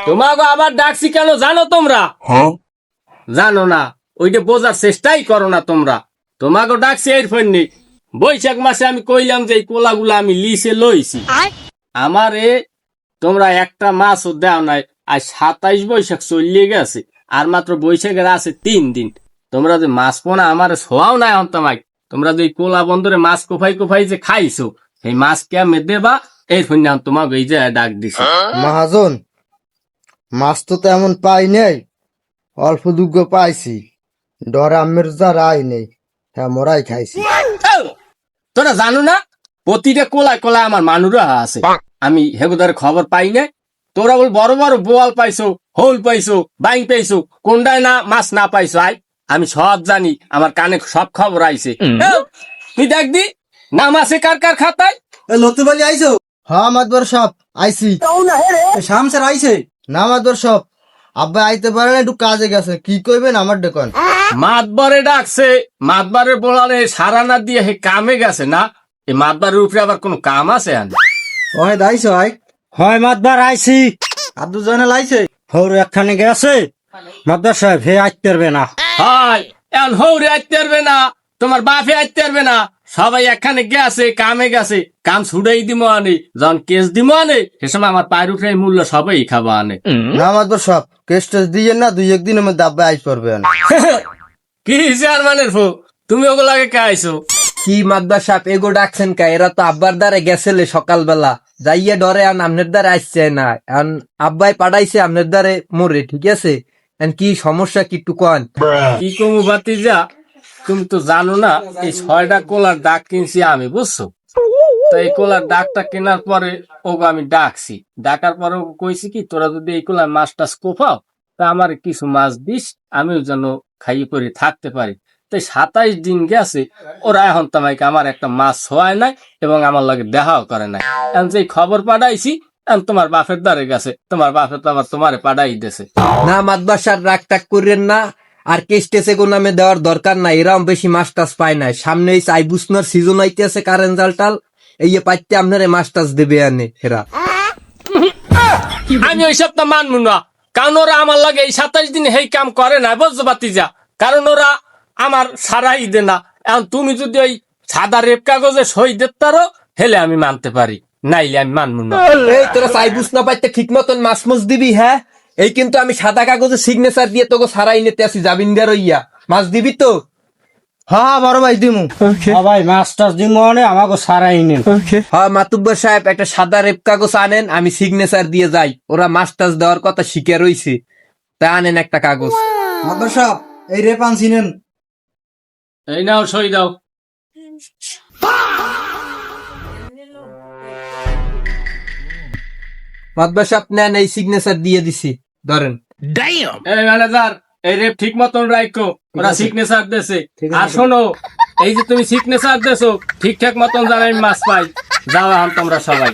তোমাকে আবার ডাকছি কেন জানো তোমরা? জানো না, ওইটা বোঝার চেষ্টাই করো না তোমরা। তোমাকে ডাকছি এর ফন্নি বৈশাখ মাসে আমি কইলাম যে এই কোলাগুলা আমি লিসে লইছি। আমারে তোমরা একটা মাছও দেও নাই। আজ 27 বৈশাখ চলিয়ে গেছে, আর মাত্র বৈশাখের আছে 3 দিন। তোমরা যে মাছ পোনা আমার ছোঁয়াও নাই হন তোমায়। তোমরা যে কোলা বন্দরে মাছ কোফাই কোফাই যে খাইছো, এই মাছ কেমনে দেবা এর ফন্নি তোমাকে এই যে ডাক দিছি। মহাজন, মাছ তো তেমন পাই নাই, অল্প দুগ্গ পাইছি। ডরে আমের যা রায় নেই, হ্যাঁ মোরাই খাইছি। তোরা জানো না প্রতিটা কোলায় কোলায় আমার মানুরা আছে, আমি হেগুদার খবর পাই না। তোরা বল বড় বড় বোয়াল পাইছো, হোল পাইছো, বাইং পাইছো, কোনটায় না মাছ না পাইছো। আই আমি সব জানি, আমার কানে সব খবর আইছে। তুই দেখ দি নাম আছে কার কার খাতায়। লতি বলি আইছো? হ্যাঁ মাতবর সব আইছি। শামসের আইছে? না মাতবর সব, আব্বা আইতে পারে না, একটু কাজে গেছে। কি কইবেন আমার ডেকন? মাতবারে ডাকছে, মাতবারে বলালে সারা না দিয়ে হে কামে গেছে না। এই মাতবারের উপরে আবার কোন কাম আছে? ওহে দাইছো আই? হয় মাতবার আইছি। আব্দুল জয়নাল আইছে? হৌর একখানে গেছে মাতবার সাহেব, হে আইতে পারবে না। হয় এখন হৌরে আইতে পারবে না, তোমার বাপে আইতে পারবে না, সবাই এখানে গেছে কামে গেছে। কাম ছুড়াই দিব আনে, যখন কেস দিব আনে সে সময় আমার পায়ের উপরে মূল্য সবাই খাবো আনে। না মাতবর সব, কেস টেস দিয়ে না, 2-1 দিনের মধ্যে আব্বা আইস পারবে। কি চেয়ারম্যানের ফো, তুমি ওগুলাকে খাইছো? কি মাদ্দার সাহেব এগো ডাকছেন কা? এরা তো আব্বার দ্বারে গেছিলে সকালবেলা, যাইয়ে ডরে আন আমনের দ্বারে আসছে না। এখন আব্বাই পাঠাইছে আমনের দ্বারে মোরে, ঠিক আছে? এখন কি সমস্যা কি একটু কন? কি কমু বাতিজা, তুমি তো জানো না এই 6টা কোলার ডাক কিনছি আমি, বুঝছো? তো এই কোলার ডাকটা কেনার পরে ওকে আমি ডাকছি, ডাকার পরে ওকে কইছি কি তোরা যদি এই কোলার মাছ টাছ কোপাও তা আমার কিছু মাছ দিস, আমিও যেন খাইয়ে করে থাকতে পারি। তাই 27 দিন গেছে, ওরা এখন তোমাকে আমার একটা মাছ ছোঁয়ায় নাই এবং আমার লগে দেখাও করে নাই। এখন যে খবর পাঠাইছি এখন তোমার বাপের দ্বারে গেছে, তোমার বাপের তো আবার তোমারে পাঠাই দিয়েছে। না মাদ্দার সাহেব রাগ টাক করেন না, আর কেস টেসে কোন নামে দেওয়ার দরকার নাই। এরাও বেশি মাছ টাছ পায় নাই, সামনে এই চাইবুসনার সিজন আইতেছে, কারেন্ট জালটাল এই পাইতে আপনার মাছ টাছ দেবে আনে এরা। আমি ওই সব তো মানবো না, কারণ ওরা আমার লাগে এই 27 দিন এই কাম করে না, বুঝতে পারতিস? কারণ ওরা আমার সারাই দে না। এখন তুমি যদি ওই সাদা রেপ কাগজে সই দিতে হেলে আমি মানতে পারি, নাইলে আমি মানবো না। এই তোরা চাইবুস না পাইতে ঠিক মতন মাছ মুছ দিবি, হ্যাঁ? এই কিন্তু আমি সাদা কাগজে সিগনেচার দিয়ে তোকে সারাই নিতে আসি, জামিনদার হইয়া। মাছ দিবি তো? হ্যাঁ বড় ভাই দিমু। সবাই মাছ টাছ দিব মানে আমাকে সারাই নেন। হ্যাঁ মাতুব্বর সাহেব একটা সাদা রেপ কাগজ আনেন, আমি সিগনেচার দিয়ে যাই। ওরা মাছ টাছ দেওয়ার কথা শিখে রইছে, তাই আনেন একটা কাগজ। মাদ্দার সাহেব এই রে পান চিনেন? এই নাও সই দাও। মাতবার সাহেব নেন, এই সিগনেচার দিয়ে দিছি, ধরেন। এই ম্যানেজার, এই রেপ ঠিক মতন রাখো, ওরা সিগনেচার দেছে। আর শোনো, এই যে তুমি সিগনেচার দেছো ঠিকঠাক মতন যেন আমি মাছ পাই। যাও এখন তোমরা সবাই।